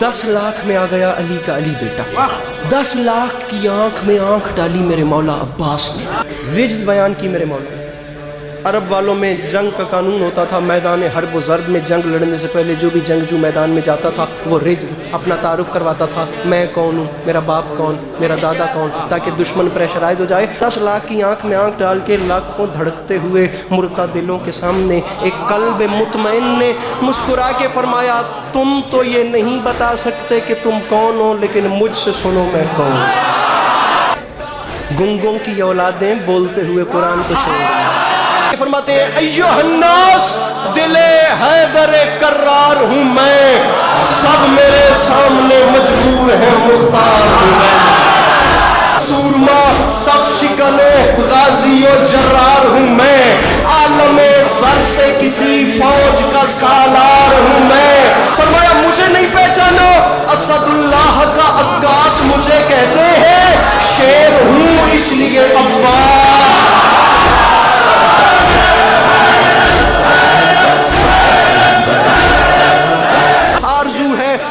10 लाख में आ गया अली का अली बेटा, 10 लाख की आंख में आंख डाली मेरे मौला अब्बास ने। रिज्ज बयान की मेरे मौला। अरब वालों में जंग का कानून होता था, मैदान हर्ब व ज़र्ब में जंग लड़ने से पहले जो भी जंगजू मैदान में जाता था वो रिज्ज अपना तारुफ करवाता था, मैं कौन हूँ, मेरा बाप कौन, मेरा दादा कौन, ताकि दुश्मन प्रेशराइज हो जाए। 10 लाख की आंख में आंख डाल के लाखों धड़कते हुए मुर्दा दिलों के सामने एक कल्ब मुतमईन ने मुस्कुरा के फरमाया, तुम तो ये नहीं बता सकते कि तुम कौन हो, लेकिन मुझसे सुनो मैं कौन। गुंगों की औलादें बोलते हुए कुरान को छोड़ फरमाते हैं, अय्युहन्नास दिले हैदर कर्रार हूँ मैं, सब मेरे सामने मजबूर हैं मुख्तार हूँ मैं, सूरमा सब शिकने गाजी और जर्रार हूँ मैं, आलमे सर से किसी फौज का सालार हूँ मैं। फरमाया मुझे नहीं पहचानो, असदुल्लाह का अक्कास मुझे कहते हैं, शेर हूँ इसलिए अब्बास।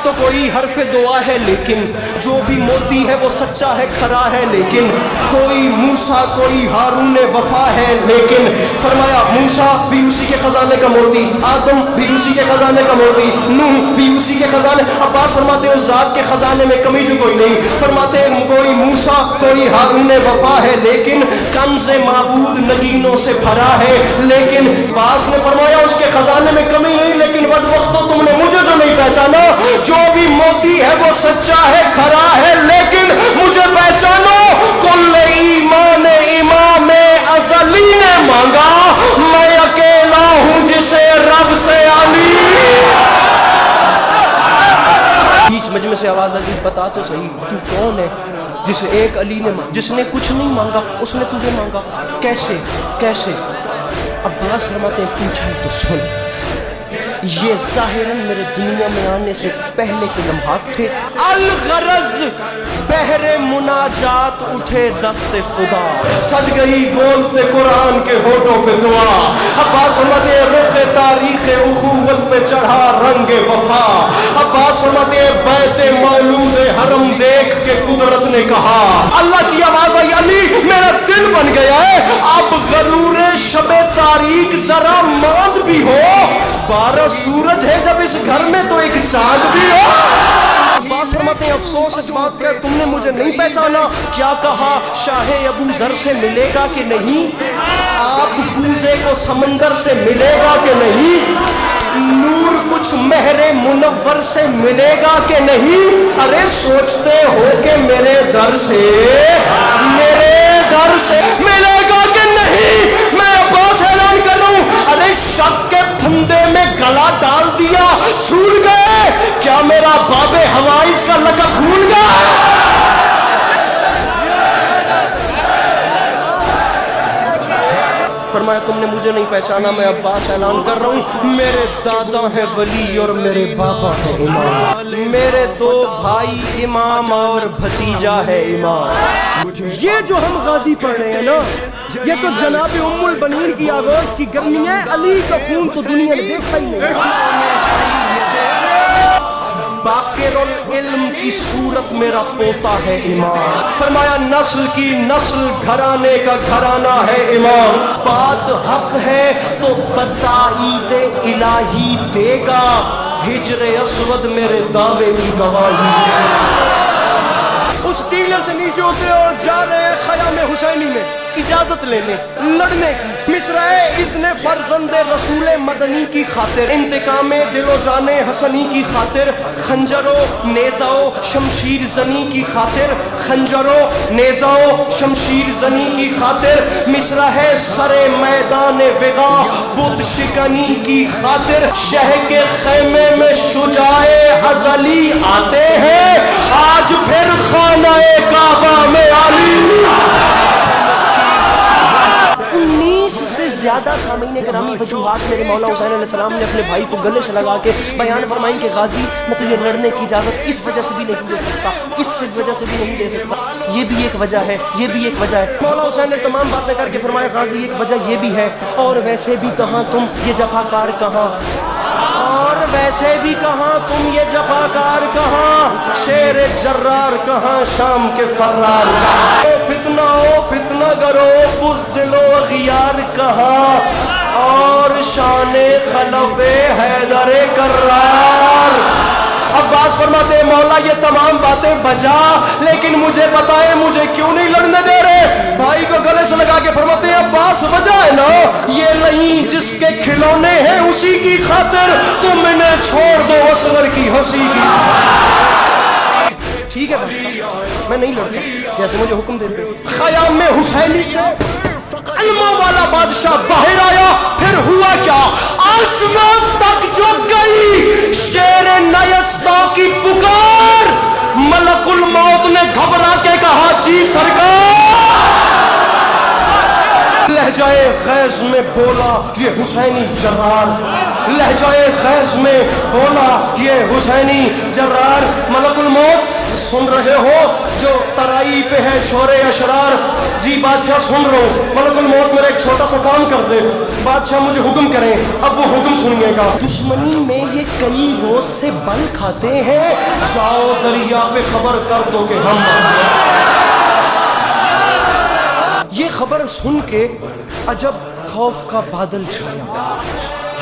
तो कोई हरफ दुआ है लेकिन जो भी मोती है वो सच्चा है खरा है, लेकिन कोई मूसा कोई हारून वफा है, लेकिन फरमाया मूसा भी उसी के खजाने का मोती, आदम भी उसी के खजाने का मोती, नूह भी उसी के खजाने। अब्बास फरमाते हैं उस जात के खजाने में कमी जो कोई नहीं, फरमाते हैं कोई मूसा कोई हारून वफा है, लेकिन कंज़े माबूद नगीनों से भरा है, लेकिन अब्बास ने फरमाया उसके खजाने में कमी नहीं, लेकिन बदबख्तो तुमने मुझे जो नहीं पहचाना, जो भी मोती है वो सच्चा है खरा है, लेकिन मुझे पहचानो, कुल ईमान इमाम अज़ली ने मांगा, मैं अकेला हूं जिसे रब से अली। बीच मजमे से आवाज आ गई, बता तो सही तू कौन है जिसे एक अली ने मांगा, जिसने कुछ नहीं मांगा उसने तुझे मांगा, कैसे कैसे। अब्बास फरमाते हैं पूछा है तो सुन, ये जाहिरन मेरे दुनिया में आने से पहले के लम्हात थे, अल-गरज़ बहरे मुनाजात उठे दस्ते खुदा, सज गई बोलते कुरान के होठों पे दुआ। अब्बास फरमाते हैं रुख़ तारीख़ उख़ुवत पे चढ़ा रंग वफ़ा, अब्बास फरमाते हैं बैते मौलूद हरम देख के कुदरत ने कहा, अल्लाह की आवाज़ आई, अली मेरा दिल बन गया है, अब गरूरे शबे तारीख जरा मांद भी हो, 12 सूरज है जब इस घर में तो एक चांद भी हो। अब्बास फरमाते हैं अफसोस इस बात का तुमने मुझे नहीं पहचाना, क्या कहा शाहे अबू जर से मिलेगा कि नहीं, आप कूजे को समंदर से मिलेगा कि नहीं, नूर कुछ महरे मुनव्वर से मिलेगा कि नहीं, अरे सोचते हो कि मेरे दर से मिलेगा कि नहीं। मैं अब्बास ऐलान कर रहा हूं, अरे शक के फंदे में गला डाल दिया, छूट गए क्या मेरा बाबे हवाइज का लक़ब भूल गया। फरमाया तुमने मुझे नहीं पहचाना, मैं अब्बास ऐलान कर रहा हूँ, मेरे दादा है वली और मेरे बाबा है इमाम, मेरे 2 भाई इमाम और भतीजा है इमाम। ये जो हम गाजी पढ़ रहे हैं ना, ये तो जनाब उम्मुल बनीन की आगोश की गर्मी है, अली का खून तो दुनिया ने देखा ही नहीं। बाकिरुल इल्म की सूरत मेरा पोता है इमाम, फरमाया नस्ल की नस्ल घराने का घराना है इमाम, बात हक है तो बताईदे इलाही देगा, हिजरे अस्वद मेरे दावे की गवाही है। उस टीले से नीचे उतरे और जा रहे हैं खयाम हुसैनी में इजाजत लेने लड़ने की, मिसराए इज़्ने फरज़ंदे रसूल मदनी की खातिर, इंतकामे दिलो जाने हसनी की खातिर, खंजरो नेज़ाओ शमशीर जनी की खातिर, खंजरो नेज़ाओ शमशीर जनी की खातिर, मिसरा है सरे मैदान विगा बुत शिकनी की खातिर, शह के खैमे में शुजाए अज़ली आते हैं, आज फिर खानाए काबा में अली। 19 से ज्यादा सामीन करामी वजूहात मेरे मौला हुसैन अलैहिस्सलाम ने अपने भाई को गले से लगा के बयान फरमाई कि गाजी मैं तुझे लड़ने की इजाजत इस वजह से भी नहीं दे सकता, इस वजह से भी नहीं दे सकता, ये भी एक वजह है, ये भी एक वजह है। मौला हुसैन ने तमाम बातें करके फरमाया गाजी एक वजह ये भी है, और वैसे भी कहाँ तुम ये जफाकार कहाँ, और वैसे भी कहाँ तुम ये जफाकार कहाँ, شیر جرار کہاں شام کے فرار کہاں او فتنہ گرو بزدل و اغیار کہاں اور شان خلف حیدر کرار عباس فرماتے ہیں مولا یہ تمام باتیں بجا لیکن مجھے بتائیں مجھے کیوں نہیں لڑنے دے رہے بھائی کو گلے سے لگا کے فرماتے ہیں عباس وجہ ہے نا یہ نہیں جس کے کھلونے ہیں اسی کی خاطر تم انہیں چھوڑ دو اصغر کی ہنسی کی ٹھیک ہے میں نہیں لڑتا جیسے مجھے حکم دیتے خیام میں حسینی علموں والا بادشاہ باہر آیا پھر ہوا کیا آسمان تک جو گئی شیر نیستا کی پکار ملک الموت نے گھبرا کے کہا جی سرکار لہجائے غیظ میں بولا یہ حسینی جرار لہجائے غیظ میں بولا یہ حسینی جرار ملک الموت سن رہے ہو جو ترائی پہ ہے شور اشرار جی بادشاہ سن رہا ہوں ملک الموت میرا ایک چھوٹا سا کام کر دے بادشاہ مجھے حکم کریں اب وہ حکم سنیے گا دشمنی میں یہ کئی روز سے بل کھاتے ہیں جاؤ دریا پہ خبر کر دو کہ ہم یہ خبر سن کے عجب خوف کا بادل چھایا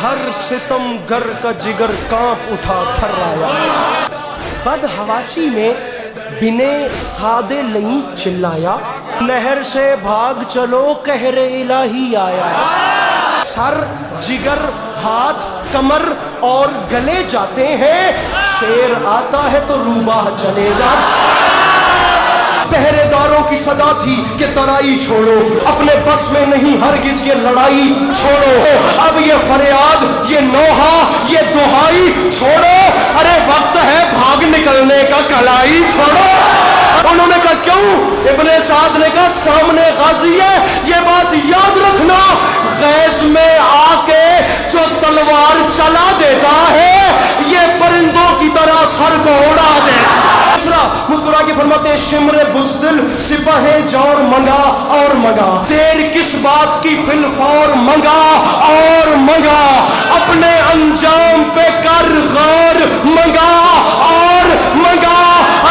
ہر ستم گر کا جگر کانپ اٹھا تھرایا بد حواسی میں بنے سادے لئی چلایا نہر سے بھاگ چلو قہر الہی آیا سر جگر ہاتھ کمر اور گلے جاتے ہیں شیر آتا ہے تو روباہ چلے جاتے پہرے داروں کی صدا تھی کہ ترائی چھوڑو اپنے بس میں نہیں ہرگز یہ لڑائی چھوڑو اب یہ فریاد یہ نوحہ یہ دہائی چھوڑو ارے وقت ہے بھاگ نکلنے کا کلائی چھوڑو انہوں نے کہا کیوں ابن سعد نے کہا سامنے غازی ہے یہ بات یاد رکھنا غیظ میں آ کے جو تلوار چلا دیتا ہے یہ پرندوں کی طرح سر کو اڑا دے مسکرا کے فرماتے شمر بزدل سپاہ جور منگا اور منگا دیر کس بات کی فی الفور منگا اور منگا اپنے انجام پہ کر غور منگا اور منگا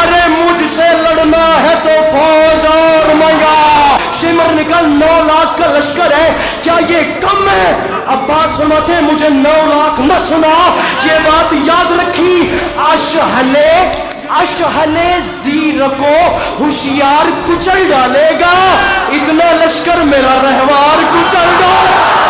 ارے مجھ سے لڑنا ہے تو فوج اور منگا شمر نے کہا 9 لاکھ کا لشکر ہے کیا یہ کم ہے عباس فرماتے ہیں مجھے 9 لاکھ نہ سنا یہ بات یاد رکھی اشہلے زیر کو ہوشیار کچل ڈالے گا اتنا لشکر میرا رہوار کچل ڈالے